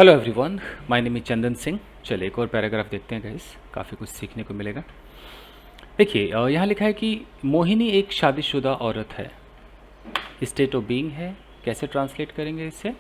Hello everyone, my name is Chandan Singh. चलिए एक और पैराग्राफ देखते हैं गाइस, काफ़ी कुछ सीखने को मिलेगा। देखिए यहाँ लिखा है कि मोहिनी एक शादीशुदा औरत है। स्टेट ऑफ बीइंग है, कैसे ट्रांसलेट करेंगे इसे?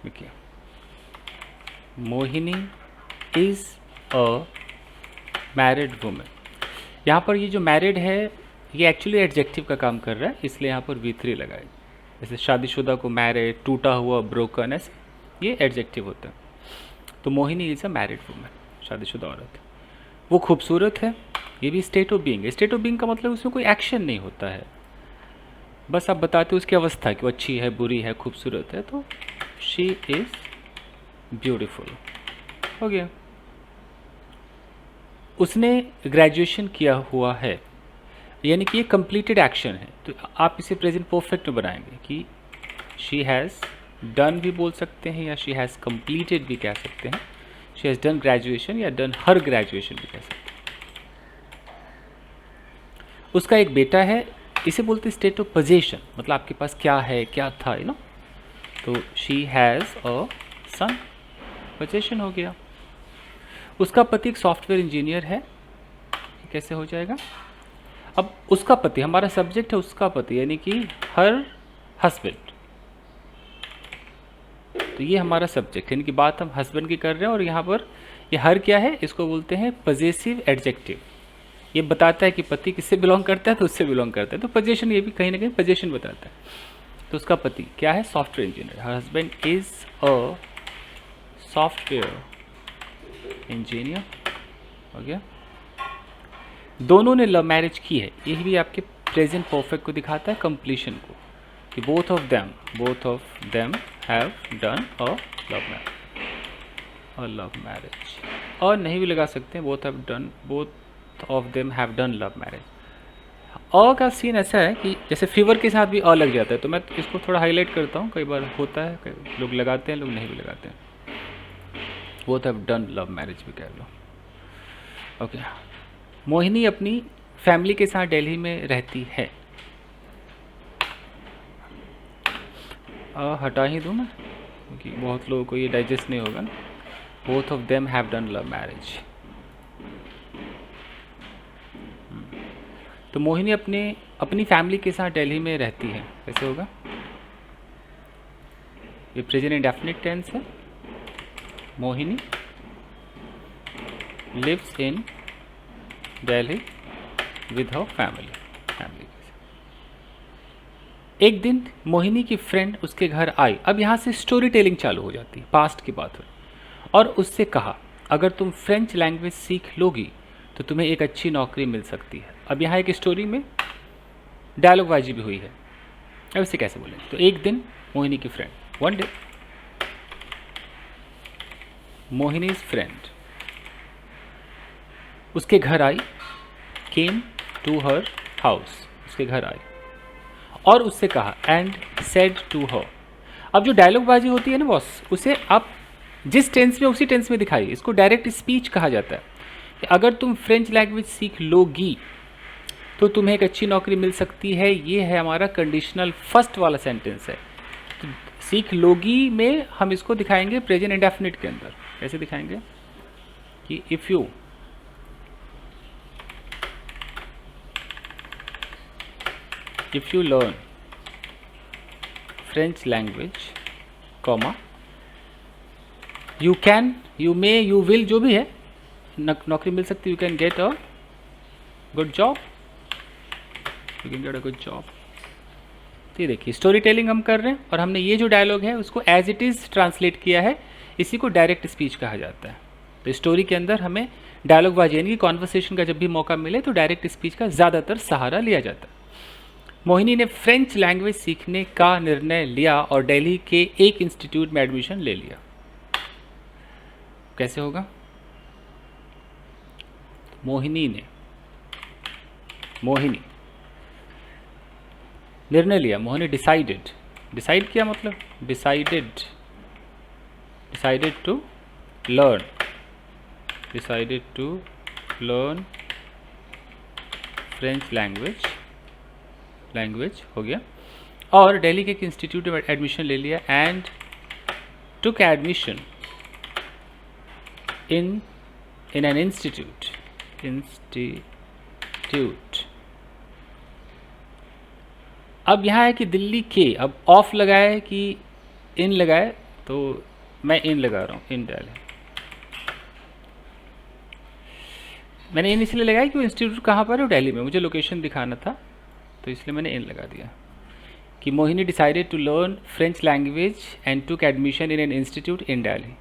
देखिए, Mohini is a married women. यहाँ पर ये जो मैरिड है ये एक्चुअली एडजेक्टिव का काम कर रहा है, इसलिए यहाँ पर V3 लगाए। जैसे शादीशुदा को मैरिड, टूटा हुआ, ब्रोकन, ऐसे ये एडजेक्टिव होता है। तो Mohini is a married women, शादीशुदा औरत। वो खूबसूरत है, ये भी स्टेट ऑफ बीइंग है। स्टेट ऑफ बीइंग का मतलब उसमें कोई एक्शन नहीं होता है, बस आप बताते हो उसकी अवस्था कि वो अच्छी है, बुरी है, खूबसूरत है। तो शी इज़ ब्यूटीफुल, हो गया। उसने ग्रेजुएशन किया हुआ है, यानी कि ये कंप्लीटेड एक्शन है। तो आप इसे प्रेजेंट परफेक्ट में बनाएंगे कि शी हैज़ डन भी बोल सकते हैं या शी हैज़ कंप्लीटेड भी कह सकते हैं। शी हैज़ डन ग्रेजुएशन या डन हर ग्रेजुएशन भी कह सकते हैं। उसका एक बेटा है, इसे बोलते हैं स्टेट ऑफ पोजेशन, मतलब आपके पास क्या है, क्या था, यू नो। तो she has a son, possession हो गया। उसका पति एक सॉफ्टवेयर इंजीनियर है, कैसे हो जाएगा? अब उसका पति, हमारा सब्जेक्ट है उसका पति, यानी कि हर हस्बैंड। तो ये हमारा सब्जेक्ट है, यानी कि बात हम हस्बैंड की कर रहे हैं। और यहाँ पर ये हर क्या है, इसको बोलते हैं पजेसिव एडजेक्टिव। ये बताता है कि पति किससे बिलोंग करता है, तो उससे बिलोंग करता है। तो पोजीशन, ये भी कहीं ना कहीं पोजीशन बताता है। तो उसका पति क्या है? Software engineer. Her husband is a software engineer, हो गया। दोनों ने लव मैरिज की है, यही भी आपके प्रेजेंट परफेक्ट को दिखाता है, कंप्लीशन को, कि both of them have done a love marriage. और नहीं भी लगा सकते हैं, both of them have done love marriage. अ का सीन ऐसा है कि जैसे फीवर के साथ भी अ लग जाता है, तो मैं इसको थोड़ा हाईलाइट करता हूँ। कई बार होता है, कई लोग लगाते हैं, लोग नहीं भी लगाते हैं। Both have done love marriage भी कह लो, ओके। मोहिनी अपनी फैमिली के साथ दिल्ली में रहती है। हटा ही दूँ मैं, क्योंकि बहुत लोगों को ये डाइजेस्ट नहीं होगा ना। Both of them have done love marriage. तो मोहिनी अपनी फैमिली के साथ दिल्ली में रहती है, कैसे होगा? ये प्रेजेंट इंडेफिनिट टेंस है। Mohini lives in Delhi with her family. एक दिन मोहिनी की फ्रेंड उसके घर आई। अब यहाँ से स्टोरी टेलिंग चालू हो जाती है, पास्ट की बात हो। और उससे कहा, अगर तुम फ्रेंच लैंग्वेज सीख लोगी तो तुम्हें एक अच्छी नौकरी मिल सकती है। अब यहाँ एक स्टोरी में डायलॉग बाजी भी हुई है। अब इसे कैसे बोलें? तो एक दिन मोहिनी की friend, one day Mohini's friend उसके घर आई, केम टू हर हाउस, उसके घर आई और उससे कहा, एंड सेड टू हर। अब जो डायलॉग बाजी होती है ना बॉस, उसे आप जिस टेंस में उसी टेंस में दिखाइए। इसको डायरेक्ट स्पीच कहा जाता है। कि अगर तुम फ्रेंच लैंग्वेज सीख लोगी तो तुम्हें एक अच्छी नौकरी मिल सकती है। ये है हमारा कंडीशनल फर्स्ट वाला सेंटेंस है। तो सीख लोगी में हम इसको दिखाएंगे प्रेजेंट इंडेफिनिट के अंदर। कैसे दिखाएंगे? कि if you learn French language, comma, you can, you may, you will, जो भी है, नौकरी मिल सकती है। You can get a good job, you can get a good job. तो ये देखिए, स्टोरी टेलिंग हम कर रहे हैं और हमने ये जो डायलॉग है उसको एज इट इज़ ट्रांसलेट किया है। इसी को डायरेक्ट स्पीच कहा जाता है। तो स्टोरी के अंदर हमें डायलॉग बाजी, यानी कि कॉन्वर्सेशन का जब भी मौका मिले तो डायरेक्ट स्पीच का ज़्यादातर सहारा लिया जाता है। मोहिनी ने फ्रेंच लैंग्वेज सीखने का निर्णय लिया और दिल्ली के एक इंस्टीट्यूट में एडमिशन ले लिया। कैसे होगा? मोहिनी निर्णय लिया, मोहिनी डिसाइडेड, डिसाइड किया मतलब decided to learn French language हो गया। और दिल्ली के एक इंस्टीट्यूट में एडमिशन ले लिया। And took admission in an institute. अब यहाँ है कि दिल्ली के, अब ऑफ लगाए कि इन लगाए, तो मैं इन लगा रहा हूँ, इन दिल्ली। मैंने इन इसलिए लगाया कि वो इंस्टीट्यूट कहाँ पर है, दिल्ली में, मुझे लोकेशन दिखाना था तो इसलिए मैंने इन लगा दिया कि Mohini decided to learn French language and took admission in an institute in Delhi.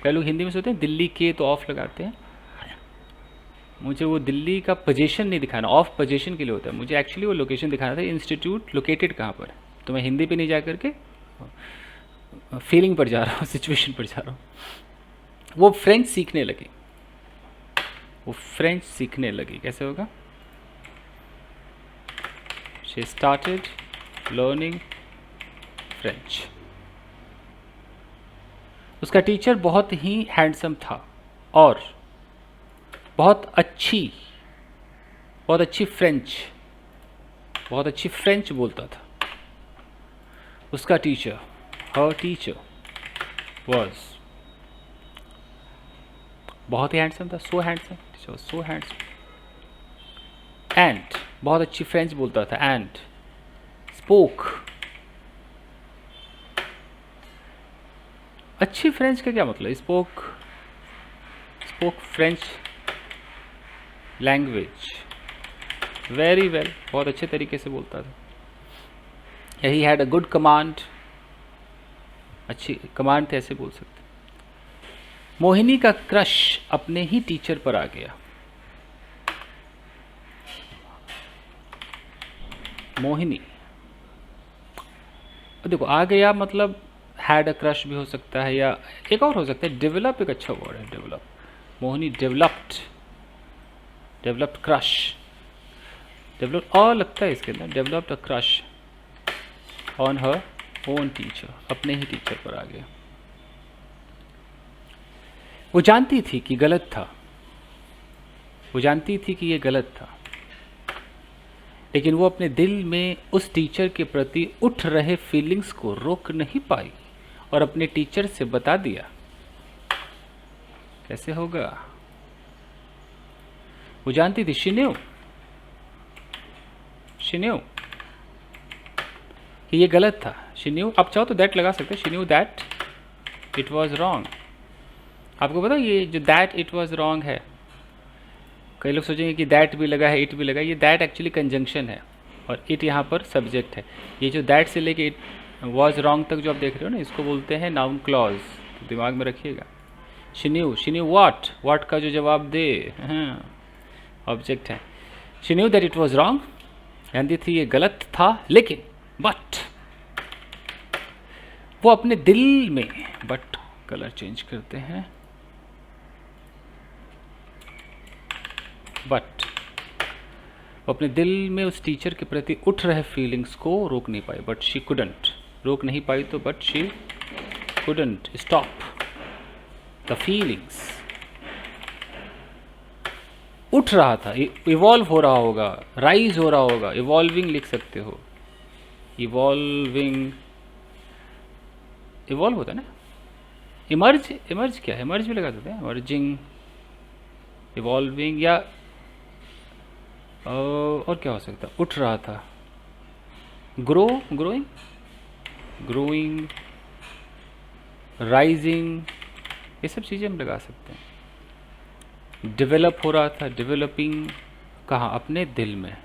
कई लोग हिंदी में सोचते हैं दिल्ली के तो ऑफ लगाते हैं, मुझे वो दिल्ली का पोजीशन नहीं दिखाना, ऑफ पोजीशन के लिए होता है, मुझे एक्चुअली वो लोकेशन दिखाना था, इंस्टीट्यूट लोकेटेड कहाँ पर है। तो मैं हिंदी पे नहीं जा करके फीलिंग पर जा रहा हूँ, सिचुएशन पर जा रहा हूँ। वो फ्रेंच सीखने लगी, वो फ्रेंच सीखने लगी। कैसे होगा? She started learning French. उसका टीचर बहुत ही हैंडसम था और बहुत अच्छी फ्रेंच बोलता था। उसका टीचर, हर टीचर वॉज बहुत ही हैंडसम था, सो handsome, teacher was so handsome, and बहुत अच्छी फ्रेंच बोलता था, एंड स्पोक, अच्छी फ्रेंच का क्या मतलब? Spoke French language very well, बहुत अच्छे तरीके से बोलता था। He had a good command, अच्छी कमांड थे, ऐसे बोल सकते। मोहिनी का क्रश अपने ही टीचर पर आ गया। मोहिनी, देखो आ गया मतलब हैड अ क्रश भी हो सकता है, या एक और हो सकता है डेवलप, एक अच्छा वर्ड है develop. Mohini developed crush, develop और लगता है इसके अंदर, developed a crush on her own teacher, अपने ही टीचर पर आ गया। वो जानती थी कि गलत था, वो जानती थी कि ये गलत था, लेकिन वो अपने दिल में उस टीचर के प्रति उठ रहे फीलिंग्स को रोक नहीं पाई और अपने टीचर से बता दिया। कैसे होगा? वो जानती थी, she knew कि ये गलत था। she knew, आप चाहो तो दैट लगा सकते हैं, she knew that it was wrong। आपको पता ये जो that it was wrong है, कई लोग सोचेंगे कि that भी लगा है, it भी लगा है, ये that एक्चुअली कंजंक्शन है और it यहाँ पर सब्जेक्ट है। ये जो that से लेके it was wrong तक जो आप देख रहे हो ना, इसको बोलते हैं नाउन क्लॉज, तो दिमाग में रखिएगा। she knew what का जो जवाब दे, हाँ ऑब्जेक्ट है। she knew that it was wrong, जानती थी ये गलत था, लेकिन बट वो अपने दिल में, बट कलर चेंज करते हैं, बट वो अपने दिल में उस टीचर के प्रति उठ रहे फीलिंग्स को रोक नहीं पाई, बट शी कुडंट, रोक नहीं पाई तो but she couldn't stop the feelings. उठ रहा था, इवॉल्व हो रहा होगा, राइज हो रहा होगा, इवॉल्विंग लिख सकते हो, इवॉल्विंग, इवॉल्व होता है ना, इमर्ज क्या है, इमर्ज भी लगा सकते हैं, इमर्जिंग, इवॉल्विंग, या और क्या हो सकता है, उठ रहा था, ग्रोइंग, राइजिंग, ये सब चीज़ें हम लगा सकते हैं। डेवलप हो रहा था, डेवलपिंग, कहाँ? अपने दिल में,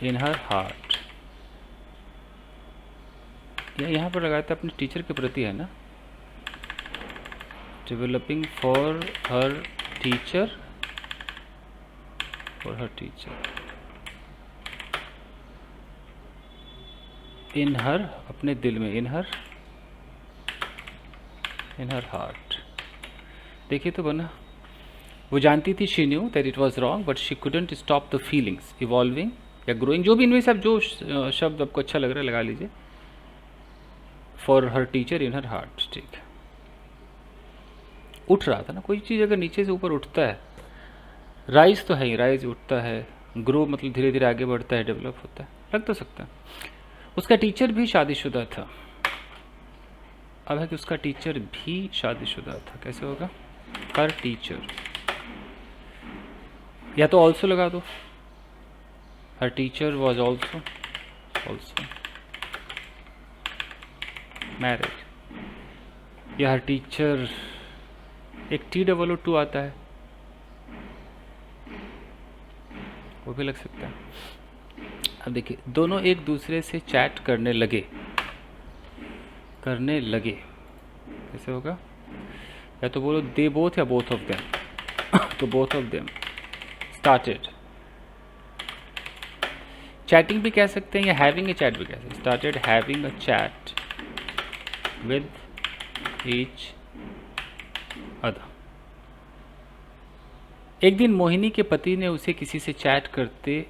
इन हर हार्ट, या यहाँ पर लगाया था अपने टीचर के प्रति है ना, डेवलपिंग फॉर हर टीचर, इन हर, अपने दिल में, इन हर हार्ट। देखिए तो बना, वो जानती थी, she knew that it was wrong but she couldn't stop the feelings, evolving या growing, जो भी इनमें से आप जो शब्द आपको अच्छा लग रहा है लगा लीजिए, for her teacher in her heart। ठीक है, उठ रहा था ना, कोई चीज़ अगर नीचे से ऊपर उठता है, राइज तो है ही, राइज उठता है, ग्रो मतलब धीरे धीरे आगे बढ़ता है, डेवलप होता है, लग तो सकता है। उसका टीचर भी शादीशुदा था, अब है कि उसका टीचर भी शादीशुदा था, कैसे होगा? हर टीचर, या तो ऑल्सो लगा दो, हर टीचर वॉज ऑल्सो मैरिड, या हर टीचर, एक TOO आता है वो भी लग सकता है। अब देखिए दोनों एक दूसरे से चैट करने लगे, कैसे होगा? या तो बोलो दे बोथ या बोथ ऑफ देम तो both of them started chatting भी कह सकते हैं, या हैविंग ए चैट भी कह सकते हैं। Started having a chat with each other. एक दिन मोहिनी के पति ने उसे किसी से चैट करते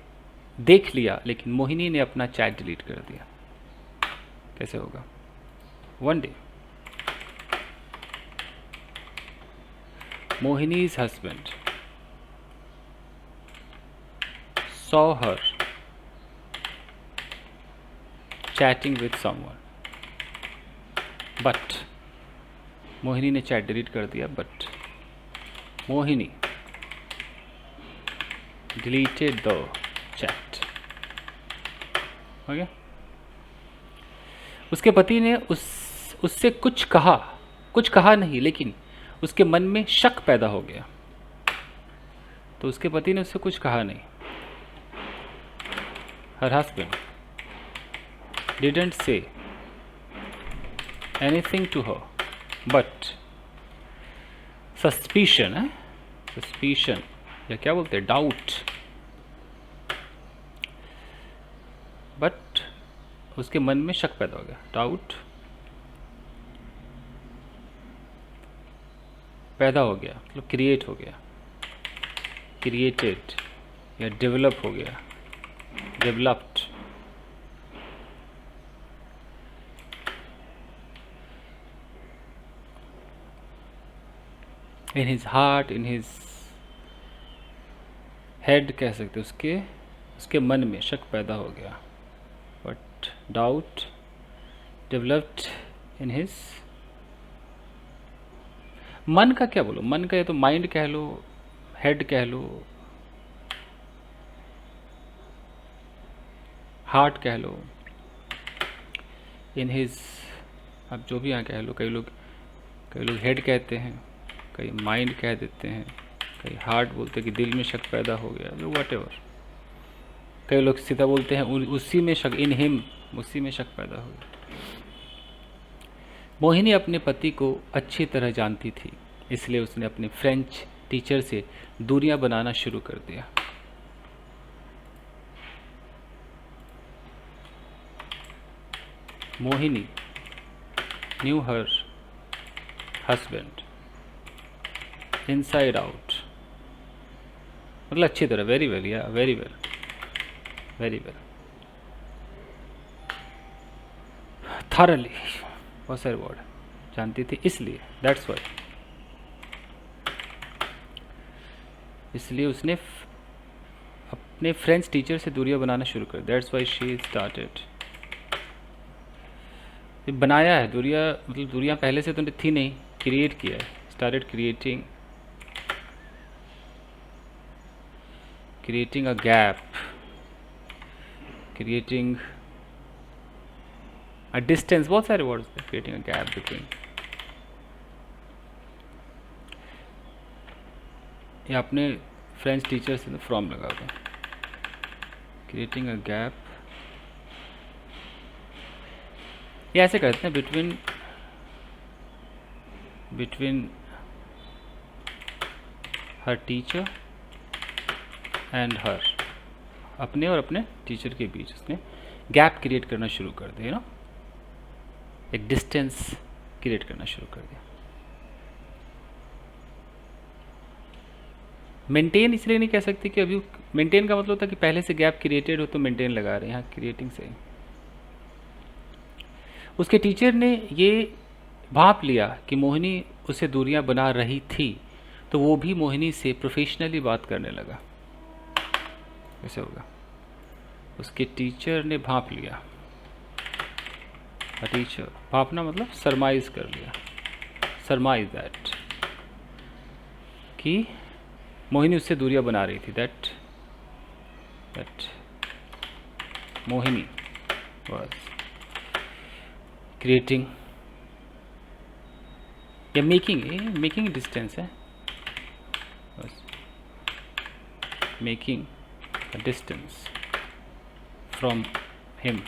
देख लिया, लेकिन मोहिनी ने अपना चैट डिलीट कर दिया, कैसे होगा? One day Mohini's husband saw her chatting with someone, but Mohini ने चैट डिलीट कर दिया, but Mohini deleted the chat। हो गया? उसके पति ने उससे कुछ कहा नहीं, लेकिन उसके मन में शक पैदा हो गया। तो उसके पति ने उससे कुछ कहा नहीं। Her husband didn't say anything to her, but suspicion या क्या बोलते हैं, डाउट, बट उसके मन में शक पैदा हो गया, डाउट पैदा हो गया, मतलब क्रिएट हो गया, क्रिएटेड या डेवलप हो गया, developed. In his heart, in his head कह सकते, उसके मन में शक पैदा हो गया, but doubt developed in his. मन का क्या बोलो? मन का या तो माइंड कह लो, हेड कह लो, हार्ट कह लो, इन हिज, अब जो भी यहाँ कह लो। कई लोग हेड कहते हैं, कई माइंड कह देते हैं, कई हार्ट बोलते हैं कि दिल में शक पैदा हो गया, वट एवर। कई लोग सीधा बोलते हैं उसी में शक, इन हिम, उसी में शक पैदा हो गया। मोहिनी अपने पति को अच्छी तरह जानती थी, इसलिए उसने अपने फ्रेंच टीचर से दूरियां बनाना शुरू कर दिया। Mohini knew her husband inside out, मतलब अच्छी तरह, वेरी वेल, या वेरी वेल, thoroughly, बहुत सारे वर्ड जानती थी, इसलिए दैट्स वाई, इसलिए उसने अपने फ्रेंच टीचर से दूरियां बनाना शुरू कर, दैट्स वाई शी स्टार्टेड। बनाया है दूरियां, मतलब दूरियां पहले से तो थी नहीं, क्रिएट किया है, started creating a gap, creating a distance, बहुत सारे वर्ड्स थे, creating a gap between। ये अपने फ्रेंच टीचर से फ्रॉम लगा हुआ, creating a gap, ये ऐसे करते हैं between her teacher एंड हर, अपने और अपने टीचर के बीच उसने गैप क्रिएट करना शुरू कर दिया, ना, एक डिस्टेंस क्रिएट करना शुरू कर दिया। मेंटेन इसलिए नहीं कह सकते कि अभी मेंटेन का मतलब था कि पहले से गैप क्रिएटेड हो तो मेंटेन लगा रहे हैं, यहाँ क्रिएटिंग से। उसके टीचर ने ये भांप लिया कि मोहिनी उसे दूरियां बना रही थी, तो वो भी मोहिनी से प्रोफेशनली बात करने लगा। कैसे होगा? उसके टीचर ने भांप लिया अ टीचर, भापना मतलब सरमाइज कर लिया, सरमाइज दैट, कि मोहिनी उससे दूरियां बना रही थी, दैट मोहिनी was creating या मेकिंग डिस्टेंस है, बस making a distance from him.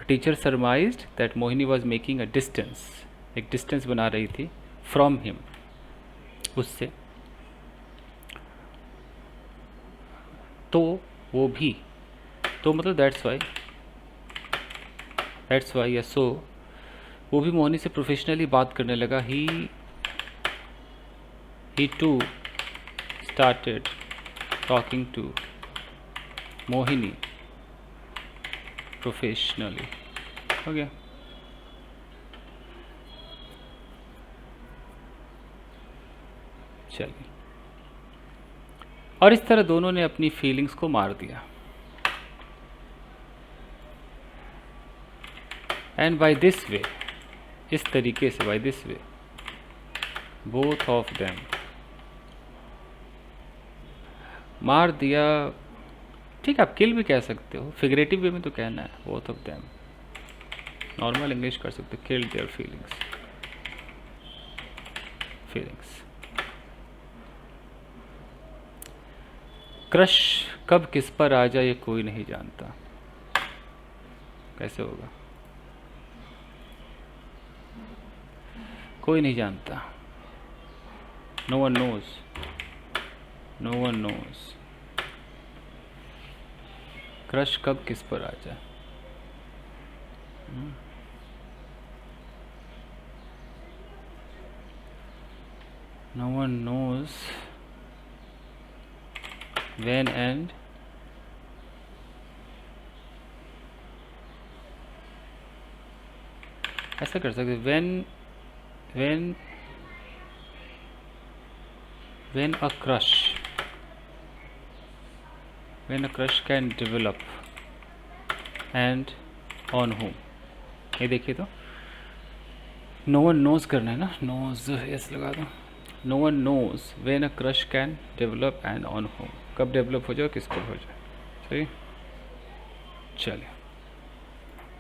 Teacher summarized that Mohini was making a distance, एक डिस्टेंस बना रही थी फ्रॉम हिम, उससे। तो वो भी, तो मतलब दैट्स वाई या सो वो भी मोहिनी से प्रोफेशनली बात करने लगा। He too started talking to Mohini professionally. हो गया। चलिए, और इस तरह दोनों ने अपनी फीलिंग्स को मार दिया। एंड बाय दिस वे, इस तरीके से, by this way both of them, मार दिया। ठीक है, आप किल भी कह सकते हो, फिगरेटिव वे में तो कहना है, both of them. Normal English कर सकते हो, किल देयर फीलिंग्स। क्रश कब किस पर आ जाए ये कोई नहीं जानता। कैसे होगा? कोई नहीं जानता। No one knows, no one knows. Crush कब किस पर आ जाए। No one knows when and ऐसा कर सकते, when a crush can develop and on whom। ये देखिए, तो no one knows करना है ना, knows यस लगा दो। no one knows when a crush can develop and on whom, कब डेवलप हो जाए, किस पर हो जाए। सही, चलिए।